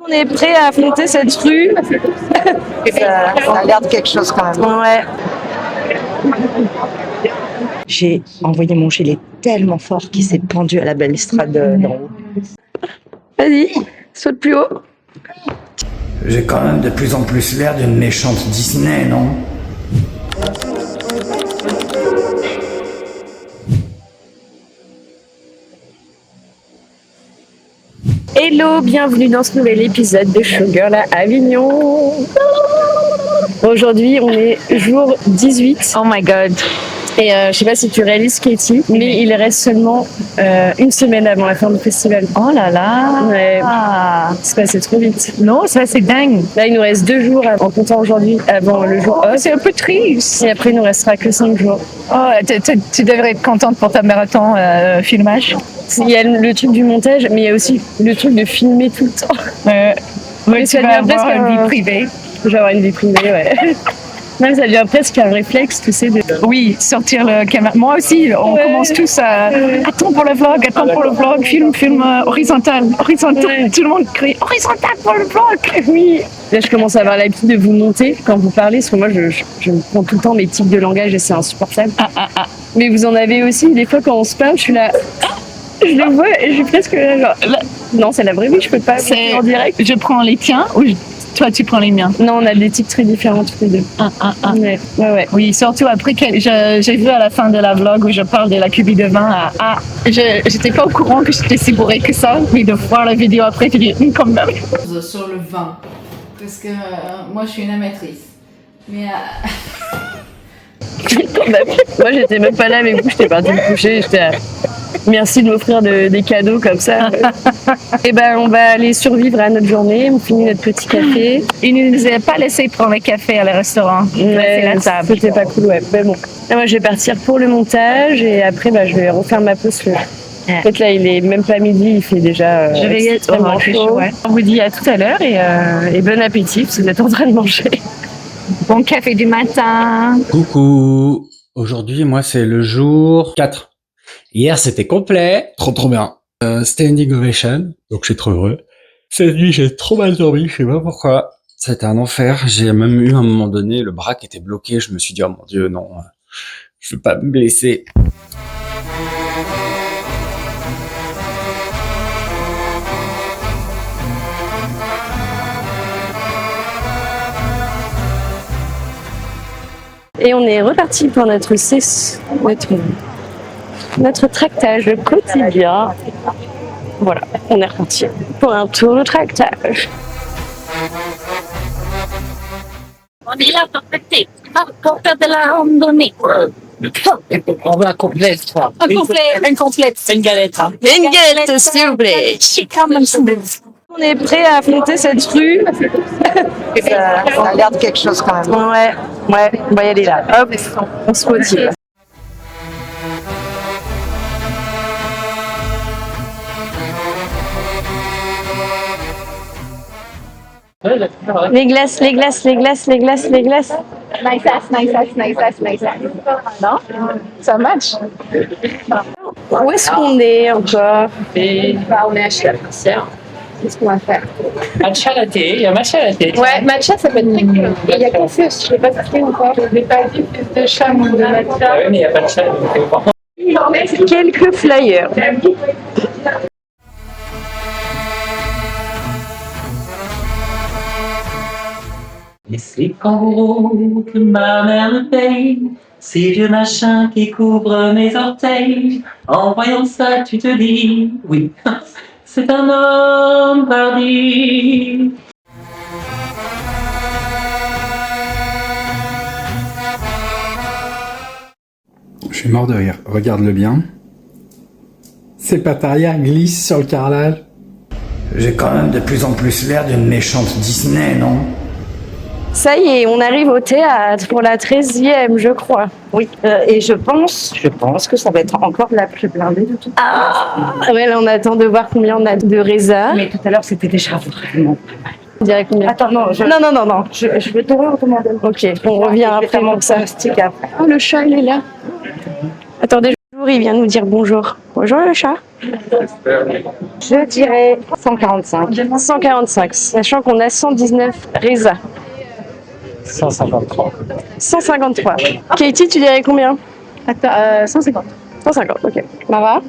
On est prêt à affronter cette rue. Ça a l'air de quelque chose quand même. Ouais. J'ai envoyé mon gilet tellement fort qu'il s'est pendu à la balustrade d'en haut. Vas-y, saute plus haut. J'ai quand même de plus en plus l'air d'une méchante Disney, non? Hello, bienvenue dans ce nouvel épisode de Showgirl à Avignon. Aujourd'hui, on est jour 18. Oh my god. Et je sais pas si tu réalises, Katie, mais il reste seulement une semaine avant la fin du festival. Oh là là. Ouais, c'est passé trop vite. Non, ça c'est dingue. Là, il nous reste 2 jours en comptant aujourd'hui avant le jour off. C'est un peu triste. Et après, il nous restera que 5 jours. Oh, tu devrais être contente pour ta marathon filmage. Il y a le truc du montage, mais il y a aussi le truc de filmer tout le temps. Oui, tu vas avoir une vie privée. Je vais avoir une vie privée, ouais. Même ça devient presque un réflexe, tu sais. Oui, sortir le caméra. Moi aussi, on commence tous à attends pour le vlog, film horizontal. Ouais. Tout le monde crie horizontal pour le vlog. Oui. Là, je commence à avoir l'habitude de vous monter quand vous parlez, parce que moi, je me prends tout le temps mes tics de langage et c'est insupportable. Mais vous en avez aussi, des fois, quand on se parle, je suis là. Je le vois et je suis presque genre, là. Non, c'est la vraie vie, je peux pas C'est en direct. Je prends les tiens ou toi tu prends les miens. Non, on a des tics très différents tous les deux. Ouais. Oui, surtout après que j'ai vu à la fin de la vlog où je parle de la cubie de vin. J'étais pas au courant que j'étais si bourrée que ça, mais de voir la vidéo après, je dis quand même. Sur le vin, parce que moi je suis une amatrice. Mais Moi, j'étais même pas là avec vous, j'étais partie me coucher, j'étais là. Merci de m'offrir des cadeaux comme ça. Et ben, on va aller survivre à notre journée. On finit notre petit café. Ils ne nous avaient pas laissé prendre le café à le restaurant. C'est la table. C'était pas cool, ouais. Mais bon. Là, moi, je vais partir pour le montage et après, je vais refaire ma pause. En fait, là, il est même pas midi, il fait déjà Je vais y être extrêmement chaud. Ouais. On vous dit à tout à l'heure et bon appétit si vous êtes en train de manger. Bon café du matin. Coucou. Aujourd'hui, moi, c'est le jour 4. Hier, c'était complet. Trop bien. Standing ovation. Donc, je suis trop heureux. Cette nuit, j'ai trop mal dormi. Je sais pas pourquoi. C'était un enfer. J'ai même eu, à un moment donné, le bras qui était bloqué. Je me suis dit, oh mon Dieu, non. Je veux pas me blesser. Et on est reparti pour notre tractage quotidien. Voilà, on est reparti pour un tour de tractage. On est là pour fêter, pour faire de la randonnée. On veut un complet, toi. Un complet. Une galette. Hein. Une galette, s'il vous plaît. On est prêt à affronter cette rue. Ça a l'air de quelque chose quand même. Ouais, on va y aller là. Hop, on se motive. Les glaces. nice ass. Non? Ça match? Où est-ce qu'on est encore? On est à chez la caissière. Qu'est-ce qu'on va faire? Matcha latte. Il y a matcha latte. Ouais, matcha, ça peut être très cool. Et il y a Confus, je l'ai pas testé encore. Je n'ai pas dit plus de cham ou de matcha. Ouais, mais il n'y a pas de chat. Quelques flyers. Et c'est kangourou que ma mère me paye. Ces vieux machins qui couvrent mes orteils. En voyant ça, tu te dis, oui, c'est un homme pardi. Je suis mort de rire. Regarde-le bien. Ses pattes arrière glissent sur le carrelage. J'ai quand même de plus en plus l'air d'une méchante Disney, non? Ça y est, on arrive au théâtre pour la 13e, je crois. Oui, et je pense que ça va être encore la plus blindée de tout. Ah ouais, là on attend de voir combien on a de résas. Mais tout à l'heure, c'était déjà vraiment pas mal. On dirait combien? Attends, non. Non. Je vais te redemander. Ok, on revient après mon pour ça. pronostic après. Oh, le chat, il est là. Attendez, Il vient nous dire bonjour. Bonjour le chat. Je dirais 145. 145, sachant qu'on a 119 Reza. 153. 153. Katie, tu dirais combien? 150. 150, ok. Mara?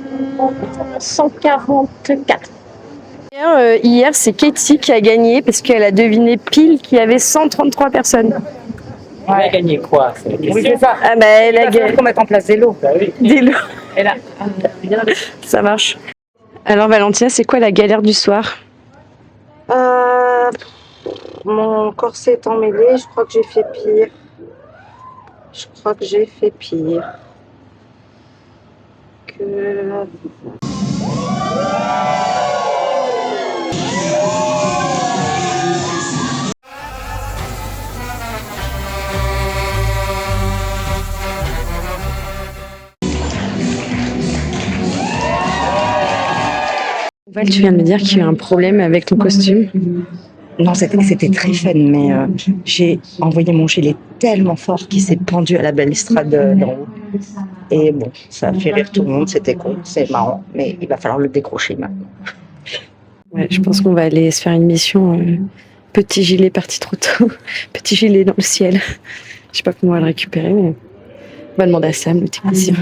144. Hier, c'est Katie qui a gagné parce qu'elle a deviné pile qu'il y avait 133 personnes. Elle a gagné quoi? C'est la question. Oui, c'est ça. Ah bah elle a gagné. Faut mettre en place des lots. Des lots. Et là, Ça marche. Alors Valentina, c'est quoi la galère du soir? mon corset est emmêlé, je crois que j'ai fait pire. Que... Val, tu viens de me dire qu'il y a eu un problème avec ton costume. Non, c'était très fun, mais j'ai envoyé mon gilet tellement fort qu'il s'est pendu à la balustrade d'en haut. Et bon, ça a fait rire tout le monde, c'était con, c'est marrant, mais il va falloir le décrocher maintenant. Ouais, je pense qu'on va aller se faire une mission petit gilet parti trop tôt, petit gilet dans le ciel. Je sais pas comment on va le récupérer, mais on va demander à Sam, le technicien.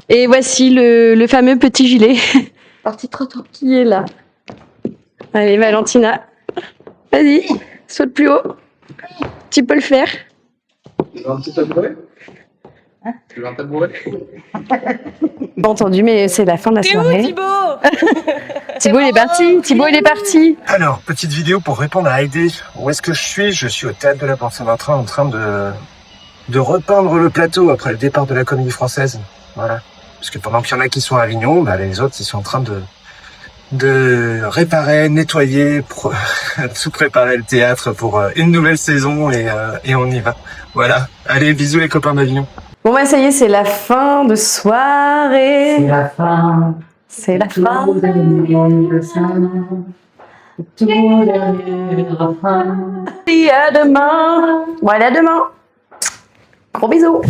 Et voici le fameux petit gilet. Parti trop tôt. Qui est là. Allez, Valentina. Vas-y, saute plus haut. Tu peux le faire. Tu veux un petit tabouret? Tu veux un tabouret? Pas entendu, mais c'est la fin de la soirée. Thibaut, il est parti. Thibaut, il est parti. Alors, petite vidéo pour répondre à Heidi. Où est-ce que je suis? Je suis au Théâtre de la Porte Saint-Martin en train de repeindre le plateau après le départ de la Comédie Française. Voilà. Parce que pendant qu'il y en a qui sont à Avignon, bah, les autres, ils sont en train de réparer, nettoyer, sous-préparer le théâtre pour une nouvelle saison et on y va. Voilà. Allez, bisous les copains d'Avignon. Bon, bah, ça y est, c'est la fin de soirée. C'est la fin. C'est la fin. Tout dernier refrain. Et à demain. Bon, allez, à demain. Gros bisous.